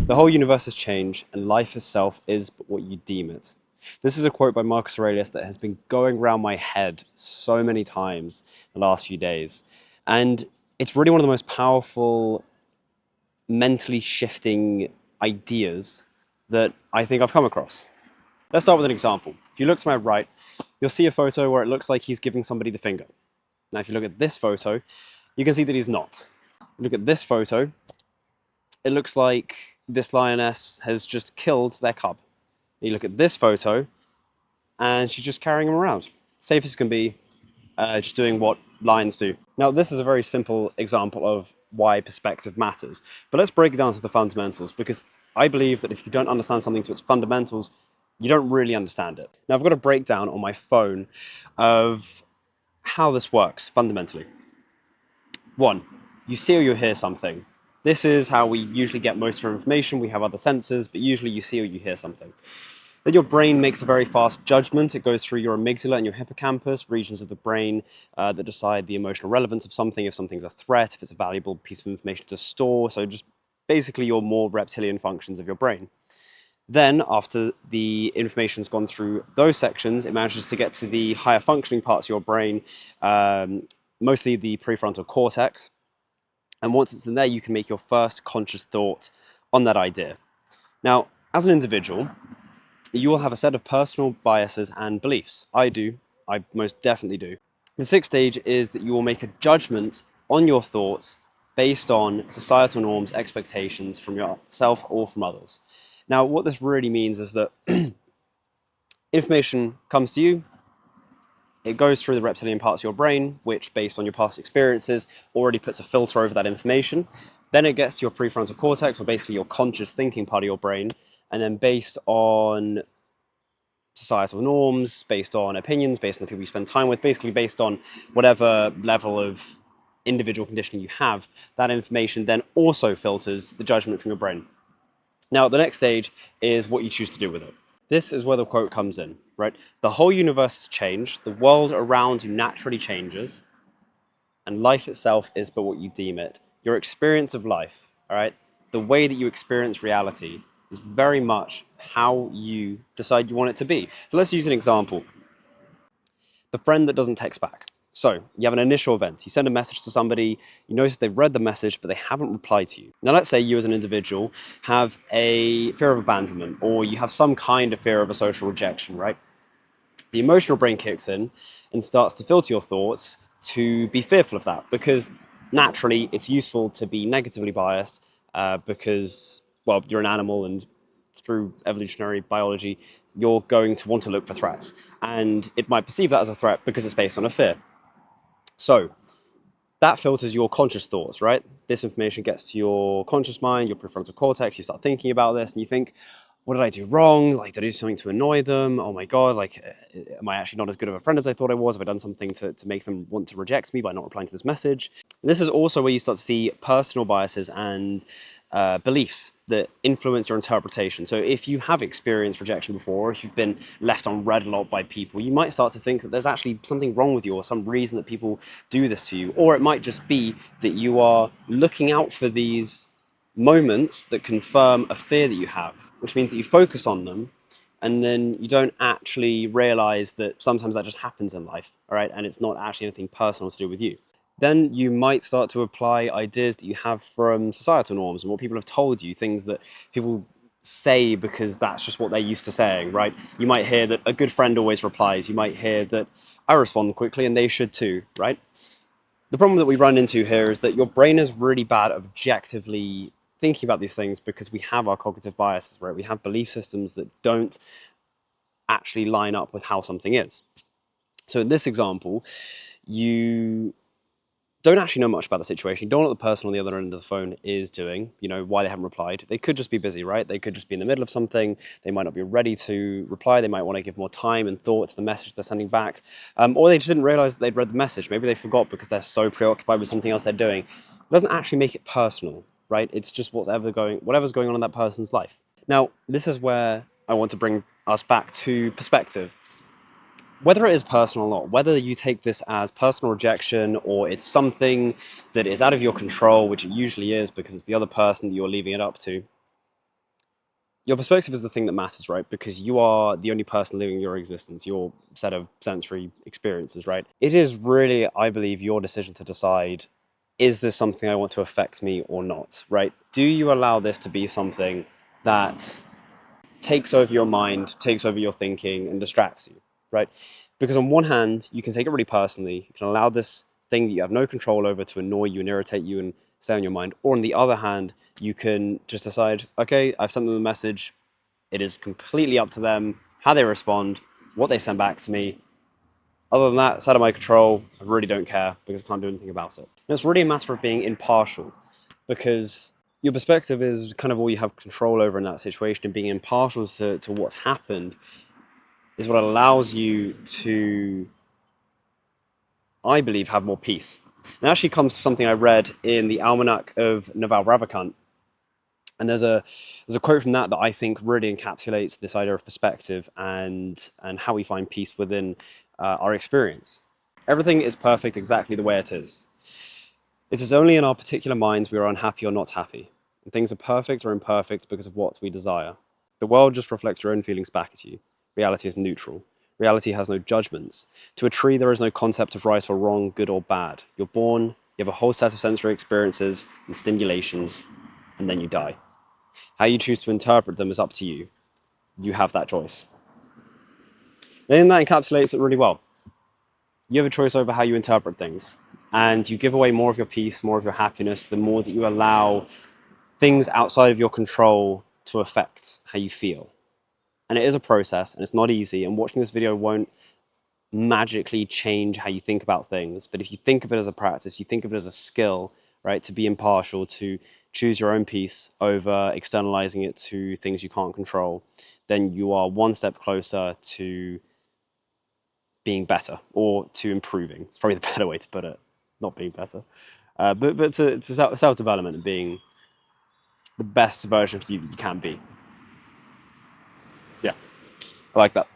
The whole universe has changed, and life itself is but what you deem it. This is a quote by Marcus Aurelius that has been going around my head so many times the last few days. And it's really one of the most powerful, mentally shifting ideas that I think I've come across. Let's start with an example. If you look to my right, you'll see a photo where it looks like he's giving somebody the finger. Now, if you look at this photo, you can see that he's not. Look at this photo, it looks like this lioness has just killed their cub. You look at this photo, and she's just carrying him around. Safe as can be, just doing what lions do. Now, this is a very simple example of why perspective matters, but let's break it down to the fundamentals, because I believe that if you don't understand something to its fundamentals, you don't really understand it. Now, I've got a breakdown on my phone of how this works fundamentally. One, you see or you hear something. This is how we usually get most of our information. We have other senses, but usually you see or you hear something. Then your brain makes a very fast judgment. It goes through your amygdala and your hippocampus, regions of the brain that decide the emotional relevance of something, if something's a threat, if it's a valuable piece of information to store. So just basically your more reptilian functions of your brain. Then, after the information's gone through those sections, it manages to get to the higher functioning parts of your brain, mostly the prefrontal cortex. And once it's in there, you can make your first conscious thought on that idea. Now, as an individual, you will have a set of personal biases and beliefs. I do. I most definitely do. The sixth stage is that you will make a judgment on your thoughts based on societal norms, expectations from yourself or from others. Now, what this really means is that information comes to you, it goes through the reptilian parts of your brain, which, based on your past experiences, already puts a filter over that information. Then it gets to your prefrontal cortex, or basically your conscious thinking part of your brain, and then based on societal norms, based on opinions, based on the people you spend time with, basically based on whatever level of individual conditioning you have, that information then also filters the judgment from your brain. Now, the next stage is what you choose to do with it. This is where the quote comes in, right? The whole universe has changed, the world around you naturally changes, and life itself is but what you deem it. Your experience of life, all right? The way that you experience reality is very much how you decide you want it to be. So let's use an example. The friend that doesn't text back. So you have an initial event. You send a message to somebody, you notice they've read the message, but they haven't replied to you. Now, let's say you as an individual have a fear of abandonment, or you have some kind of fear of a social rejection, right? The emotional brain kicks in and starts to filter your thoughts to be fearful of that, because naturally it's useful to be negatively biased because, well, you're an animal, and through evolutionary biology, you're going to want to look for threats. And it might perceive that as a threat because it's based on a fear. So that filters your conscious thoughts, right? This information gets to your conscious mind, your prefrontal cortex. You start thinking about this and you think, what did I do wrong? Like, did I do something to annoy them? Oh my God, like, am I actually not as good of a friend as I thought I was? Have I done something to make them want to reject me by not replying to this message? This is also where you start to see personal biases and beliefs that influence your interpretation. So if you have experienced rejection before, or if you've been left on red a lot by people, you might start to think that there's actually something wrong with you, or some reason that people do this to you. Or it might just be that you are looking out for these moments that confirm a fear that you have, which means that you focus on them, and then you don't actually realize that sometimes that just happens in life, all right? And it's not actually anything personal to do with you. Then you might start to apply ideas that you have from societal norms and what people have told you, things that people say because that's just what they're used to saying, right? You might hear that a good friend always replies. You might hear that I respond quickly and they should too, right? The problem that we run into here is that your brain is really bad at objectively thinking about these things because we have our cognitive biases, right? We have belief systems that don't actually line up with how something is. So in this example, you don't actually know much about the situation. You don't know what the person on the other end of the phone is doing, you know, why they haven't replied. They could just be busy, right? They could just be in the middle of something. They might not be ready to reply. They might want to give more time and thought to the message they're sending back. Or they just didn't realize that they'd read the message. Maybe they forgot because they're so preoccupied with something else they're doing. It doesn't actually make it personal, right? It's just whatever's going on in that person's life. Now, this is where I want to bring us back to perspective. Whether it is personal or not, whether you take this as personal rejection or it's something that is out of your control, which it usually is because it's the other person that you're leaving it up to, Your perspective is the thing that matters, right? Because you are the only person living your existence, your set of sensory experiences, right? It is really, I believe, your decision to decide, is this something I want to affect me or not, right? Do you allow this to be something that takes over your mind, takes over your thinking, and distracts you, right? Because on one hand, you can take it really personally. You can allow this thing that you have no control over to annoy you and irritate you and stay on your mind. Or on the other hand, you can just decide, okay, I've sent them a message. It is completely up to them how they respond, what they send back to me. Other than that, it's out of my control. I really don't care because I can't do anything about it. And it's really a matter of being impartial, because your perspective is kind of all you have control over in that situation, and being impartial to what's happened is what allows you to, I believe, have more peace. And it actually comes to something I read in the Almanac of Naval Ravikant. And there's a quote from that that I think really encapsulates this idea of perspective and how we find peace within our experience. Everything is perfect exactly the way it is. It is only in our particular minds we are unhappy or not happy. And things are perfect or imperfect because of what we desire. The world just reflects your own feelings back at you. Reality is neutral. Reality has no judgments. To a tree, there is no concept of right or wrong, good or bad. You're born, you have a whole set of sensory experiences and stimulations, and then you die. How you choose to interpret them is up to you. You have that choice. And that encapsulates it really well. You have a choice over how you interpret things, and you give away more of your peace, more of your happiness, the more that you allow things outside of your control to affect how you feel. And it is a process, and it's not easy, and watching this video won't magically change how you think about things. But if you think of it as a practice, you think of it as a skill, right, to be impartial, to choose your own peace over externalizing it to things you can't control, then you are one step closer to being better, or to improving. It's probably the better way to put it, not being better. But to self-development and being the best version of you that you can be. Yeah, I like that.